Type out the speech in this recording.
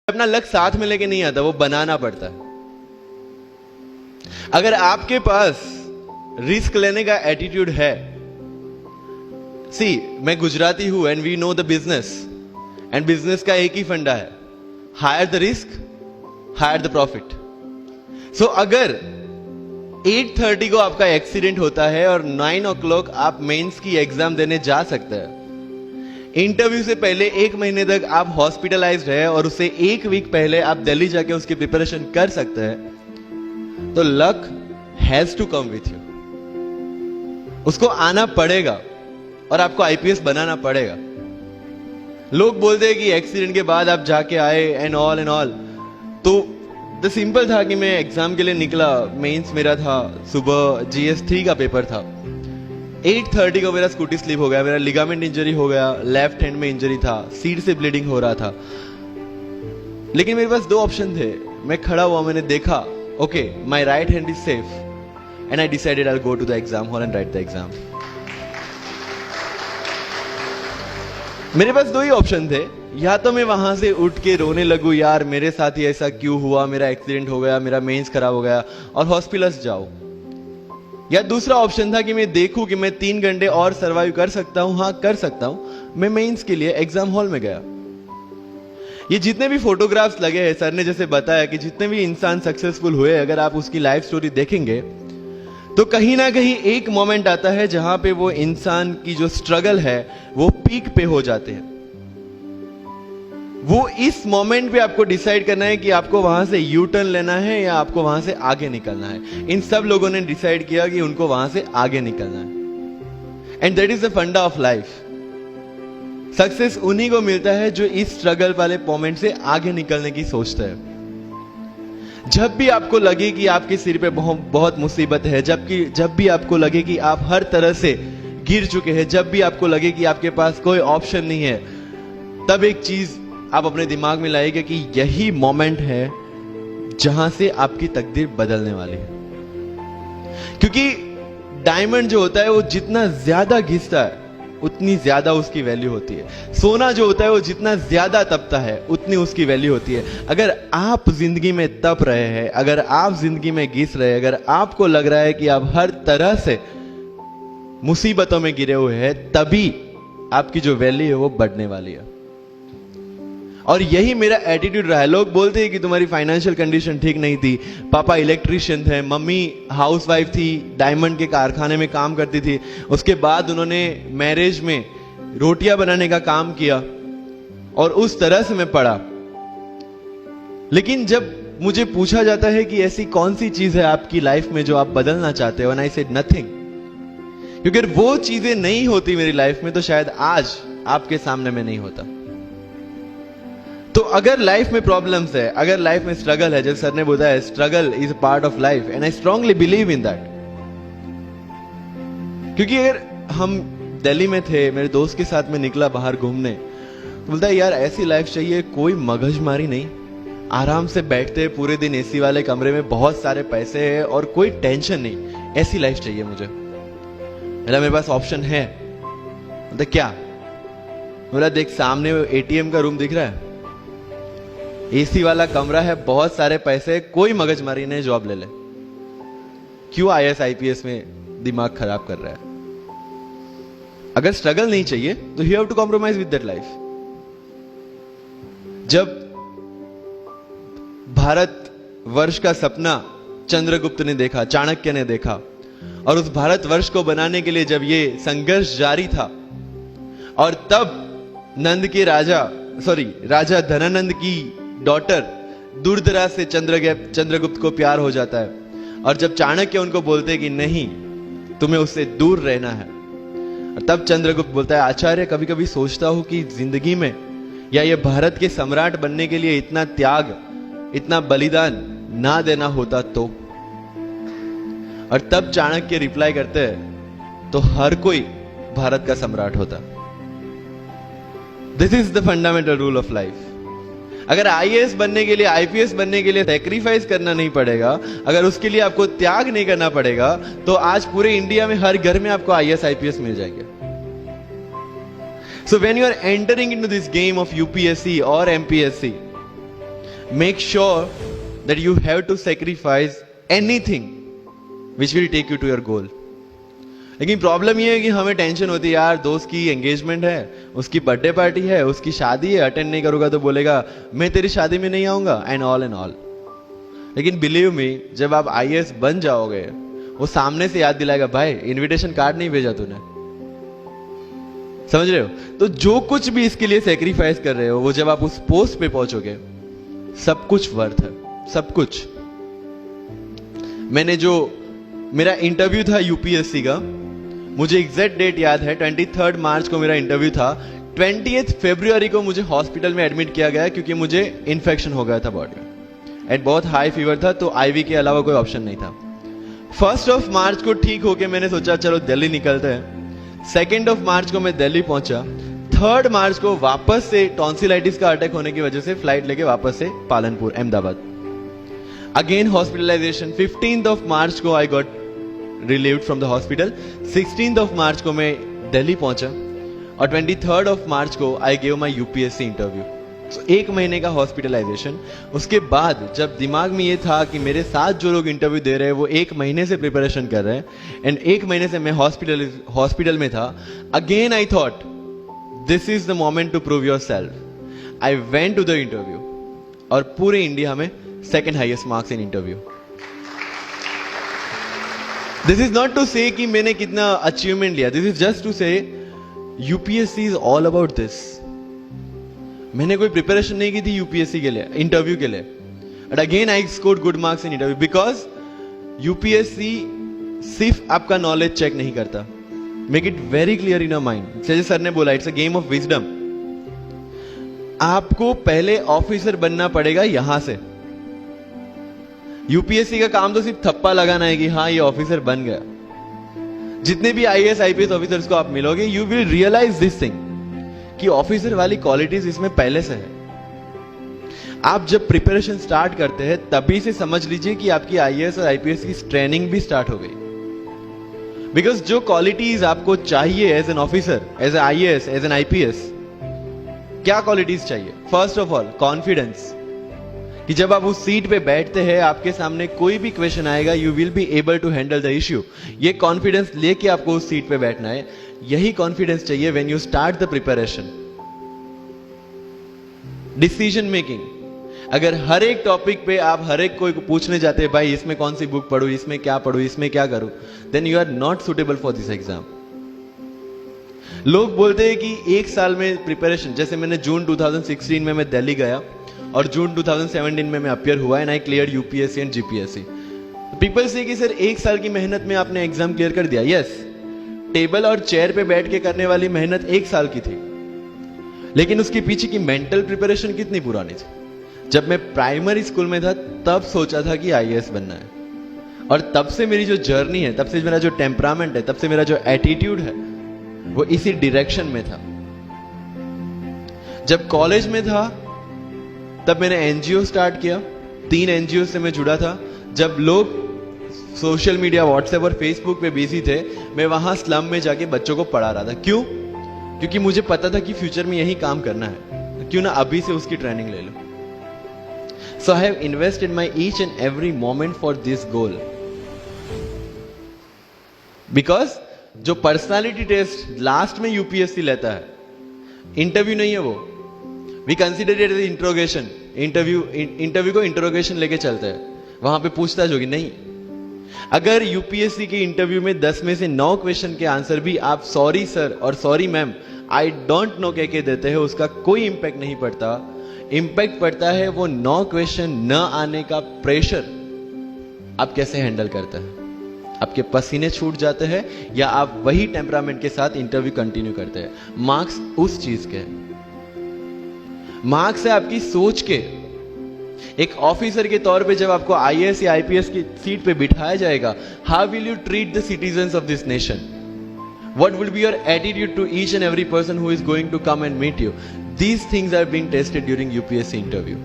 अपना लक साथ में लेके नहीं आता, वो बनाना पड़ता है। अगर आपके पास रिस्क लेने का एटीट्यूड है, सी मैं गुजराती हूं and we know the business, and business का एक ही फंडा है, higher the risk higher the profit. So अगर 8:30 को आपका एक्सीडेंट होता है और 9 o'clock आप मेंस की एग्जाम देने जा सकते हैं, इंटरव्यू से पहले 1 महीने तक आप हॉस्पिटलाइज्ड है और उससे 1 वीक पहले आप दिल्ली जाके उसकी प्रिपरेशन कर सकते हैं, तो luck has to come with you. उसको आना पड़ेगा और आपको आईपीएस बनाना पड़ेगा। लोग बोलते हैं कि एक्सीडेंट के बाद आप जाके आए एंड ऑल, तो द सिंपल था कि मैं एग्जाम के लिए निकला, मेंस मेरा था, सुबह GS3 का पेपर था, 8:30 को मेरा स्कूटी स्लिप हो गया, मेरा लिगामेंट इंजरी हो गया, लेफ्ट हैंड में इंजरी था, सीट से ब्लीडिंग हो रहा था। लेकिन मेरे पास 2 ऑप्शन थे। मैं खड़ा हुआ, मैंने देखा, okay my right hand is safe and I decided I will go to the exam hall and write the exam. मेरे पास 2 ही ऑप्शन थे, या तो मैं वहां से उठ के रोने लगूं, यार मेरे साथ ही ऐसा क्यों हुआ, मेरा एक्सीडेंट हो गया, मेरा मेंस खराब हो गया, और हॉस्पिटल जाओ, या दूसरा ऑप्शन था कि मैं देखूं कि मैं 3 घंटे और सरवाइव कर सकता हूं। हाँ कर सकता हूं। मैं मेंस के लिए एग्जाम हॉल में गया। ये जितने भी फोटोग्राफ्स लगे हैं, सर ने जैसे बताया कि जितने भी इंसान सक्सेसफुल हुए, अगर आप उसकी लाइफ स्टोरी देखेंगे तो कहीं ना कहीं एक मोमेंट आता है जहां पे वो इंसान की जो स्ट्रगल है वो पीक पे हो जाते हैं। वो इस मोमेंट पे आपको डिसाइड करना है कि आपको वहां से यू टर्न लेना है या आपको वहां से आगे निकलना है। इन सब लोगों ने डिसाइड किया कि उनको वहां से आगे निकलना है, एंड दैट इज द फंडा ऑफ लाइफ। सक्सेस उन्हीं को मिलता है जो इस स्ट्रगल वाले मोमेंट से आगे निकलने की सोचते हैं। जब भी आपको लगे कि आपके सिर पे बहुत मुसीबत है, जब भी आपको लगे कि आप हर तरह से गिर चुके हैं, जब भी आपको लगे कि आपके पास कोई ऑप्शन नहीं है, तब एक चीज आप अपने दिमाग में लाइएगा कि यही मोमेंट है जहां से आपकी तकदीर बदलने वाली है। क्योंकि डायमंड जो होता है वो जितना ज्यादा घिसता है उतनी ज्यादा उसकी वैल्यू होती है। सोना जो होता है वो जितना ज्यादा तपता है उतनी उसकी वैल्यू होती है। अगर आप जिंदगी में तप रहे हैं, अगर आप जिंदगी में घिस रहे हैं, अगर आपको लग रहा है कि आप हर तरह से मुसीबतों में गिरे हुए हैं, तभी आपकी जो वैल्यू है वो बढ़ने वाली है। और यही मेरा एटीट्यूड रहा है। लोग बोलते हैं कि तुम्हारी फाइनेंशियल कंडीशन ठीक नहीं थी, पापा इलेक्ट्रिशियन थे, मम्मी हाउसवाइफ थी, डायमंड के कारखाने में काम करती थी, उसके बाद उन्होंने मैरिज में रोटियां बनाने का काम किया और उस तरह से मैं पढ़ा। लेकिन जब मुझे पूछा जाता है कि ऐसी कौन सी चीज है आपकी लाइफ में जो आप बदलना चाहते हो, एंड आई सेड नथिंग, क्योंकि वो चीजें नहीं होती मेरी लाइफ में तो शायद आज आपके सामने में नहीं होता। तो अगर लाइफ में प्रॉब्लम्स है, अगर लाइफ में स्ट्रगल है, जैसे सर ने बताया struggle is a part of life, and I strongly believe in that. क्योंकि अगर हम दिल्ली में थे, मेरे दोस्त के साथ में निकला बाहर घूमने, तो बोलता है यार ऐसी लाइफ चाहिए, कोई मगजमारी नहीं, आराम से बैठते पूरे दिन एसी वाले कमरे में, बहुत सारे पैसे है और कोई टेंशन नहीं, ऐसी लाइफ चाहिए मुझे। मेरे पास ऑप्शन है। बोलता क्या? बोला देख सामने एटीएम का रूम दिख रहा है, एसी वाला कमरा है, बहुत सारे पैसे, कोई मगजमारी नहीं, जॉब ले ले। क्यों IAS IPS में दिमाग खराब कर रहा है? अगर स्ट्रगल नहीं चाहिए तो you have to compromise with that life. जब भारत वर्ष का सपना चंद्रगुप्त ने देखा, चाणक्य ने देखा, और उस भारत वर्ष को बनाने के लिए जब ये संघर्ष जारी था, और तब राजा धनानंद की डॉटर दुर्धरा से चंद्रगुप्त को प्यार हो जाता है, और जब चाणक्य उनको बोलते कि नहीं तुम्हें उससे दूर रहना है, और तब चंद्रगुप्त बोलता है आचार्य कभी कभी सोचता हूं कि जिंदगी में या ये भारत के सम्राट बनने के लिए इतना त्याग, इतना बलिदान ना देना होता तो। और तब चाणक्य रिप्लाई करते हैं तो हर कोई भारत का सम्राट होता। This is the fundamental rule of life. अगर IAS बनने के लिए, IPS बनने के लिए सैक्रिफाइस करना नहीं पड़ेगा, अगर उसके लिए आपको त्याग नहीं करना पड़ेगा, तो आज पूरे इंडिया में हर घर में आपको IAS IPS मिल जाएंगे। So when you are entering into this game of UPSC or MPSC, make sure that you have to sacrifice anything which will take you to your goal. लेकिन प्रॉब्लम ये है कि हमें टेंशन होती है, यार दोस्त की एंगेजमेंट है, उसकी बर्थडे पार्टी है, उसकी शादी है, अटेंड नहीं करूंगा तो बोलेगा मैं तेरी शादी में नहीं आऊंगा, एंड ऑल. लेकिन बिलीव मी, जब आप आईएएस बन जाओगे, वो सामने से याद दिलाएगा, भाई इनविटेशन कार्ड नहीं भेजा तूने. समझ रहे हो? तो जो कुछ भी इसके लिए सेक्रीफाइस कर रहे हो, वो जब आप उस पोस्ट पे पहुंचोगे, सब कुछ वर्थ है, सब कुछ. मेरा इंटरव्यू था यूपीएससी का, मुझे एग्जैक्ट डेट याद है, 23 मार्च को मेरा इंटरव्यू था. 20 फरवरी को मुझे हॉस्पिटल में एडमिट किया गया क्योंकि मुझे इन्फेक्शन हो गया था बॉडी में, एंड बहुत हाई फीवर था, तो आईवी के अलावा कोई ऑप्शन नहीं था. 1 मार्च को ठीक होके मैंने सोचा चलो दिल्ली निकलते हैं. 2 मार्च को मैं दिल्ली पहुंचा. 3 मार्च को वापस से टॉन्सिलाइटिस का अटैक होने की वजह से फ्लाइट लेके वापस से Palanpur, Ahmedabad. Again hospitalisation. 15 March को I got relieved from the hospital. 16 March को मैं दिल्ली पहुंचा और 23 मार्च को I gave my UPSC interview. So, 1 महीने का हॉस्पिटलाइजेशन. उसके बाद जब दिमाग में ये था कि मेरे साथ जो लोग इंटरव्यू दे रहे हैं वो 1 महीने से प्रिपरेशन कर रहे हैं, एंड 1 महीने से मैं हॉस्पिटल में था, again I thought this is the moment to prove your self. I went to the interview और पूरे इंडिया में 2nd highest marks in interview. This is not to say कि मैंने कितना अचीवमेंट लिया, this is just to say UPSC is all about this. मैंने कोई preparation नहीं की थी यूपीएससी के लिए, इंटरव्यू के लिए, but again I scored good marks in interview because UPSC सिर्फ आपका नॉलेज चेक नहीं करता. Make it very clear in your mind. जैसे सर ने बोला, it's a game of wisdom. आपको पहले ऑफिसर बनना पड़ेगा यहां से. यूपीएससी का काम तो सिर्फ थप्पा लगाना है कि हाँ ये ऑफिसर बन गया. जितने भी आईएएस आईपीएस ऑफिसर्स को आप मिलोगे, you will realise this thing कि ऑफिसर वाली क्वालिटीज इसमें पहले से है. आप जब प्रिपरेशन स्टार्ट करते हैं तभी से समझ लीजिए कि आपकी आईएएस और आईपीएस की ट्रेनिंग भी स्टार्ट हो गई. बिकॉज जो क्वालिटीज आपको चाहिए as an officer, as a IAS, as an IPS, क्या क्वालिटीज चाहिए? फर्स्ट ऑफ ऑल कॉन्फिडेंस, कि जब आप उस सीट पे बैठते हैं, आपके सामने कोई भी क्वेश्चन आएगा, you will be able to handle the issue. ये कॉन्फिडेंस लेके आपको उस सीट पे बैठना है. यही कॉन्फिडेंस चाहिए when you start the preparation. Decision making. अगर हर एक टॉपिक पे आप हर एक कोई को पूछने जाते हैं, भाई इसमें कौन सी बुक पढूं, इसमें क्या पढूं, इसमें क्या करूं, then you are not suitable for this exam. लोग बोलते हैं कि 1 साल में प्रिपरेशन, जैसे मैंने जून 2016 में मैं दिल्ली गया और जून 2017 में मैं अपियर हुआ and I clear UPSC and GPSC. People से कि सर 1 साल की मेहनत में आपने एग्जाम क्लियर कर दिया. यस, टेबल और चेयर पे बैठ के करने वाली मेहनत 1 साल की थी, लेकिन उसके पीछे की मेंटल प्रिपरेशन कितनी पुरानी थी. जब मैं प्राइमरी स्कूल में था तब सोचा था कि आईएएस बनना है, और तब से मेरी जो जर्नी है, तब से मेरा जो टेम्परामेंट है, तब से मेरा जो एटीट्यूड है, वो इसी डायरेक्शन में था. जब कॉलेज में था तब मैंने एनजीओ स्टार्ट किया. 3 एनजीओ से मैं जुड़ा था. जब लोग सोशल मीडिया, व्हाट्सएप और फेसबुक पे बिजी थे, मैं वहां स्लम में जाके बच्चों को पढ़ा रहा था. क्यों? क्योंकि मुझे पता था कि फ्यूचर में यही काम करना है, क्यों ना अभी से उसकी ट्रेनिंग ले लो. So I have invested my each and every moment for this goal. Because जो पर्सनालिटी टेस्ट लास्ट में यूपीएससी लेता है, इंटरव्यू नहीं है वो. We consider it as interrogation. Interview को इंट्रोगेशन लेके चलते हैं, वहां पे पूछताछ होगी नहीं. अगर यूपीएससी के इंटरव्यू में 10 में से 9 क्वेश्चन के आंसर भी आप सॉरी सर और sorry ma'am, I don't know कह के देते हैं, उसका कोई इंपैक्ट नहीं पड़ता. इंपैक्ट पड़ता है वो 9 क्वेश्चन न आने का प्रेशर आप कैसे हैंडल करते हैं. आपके पसीने छूट जाते हैं या आप वही टेम्परामेंट के साथ इंटरव्यू कंटिन्यू करते हैं. मार्क्स उस चीज के, मार्क्स है आपकी सोच के. एक ऑफिसर के तौर पे जब आपको आईएएस या आईपीएस की सीट पे बिठाया जाएगा, how will you treat the citizens of this nation? What will be your attitude to each and every person who is going to come and meet you? These things are being tested during UPSC interview.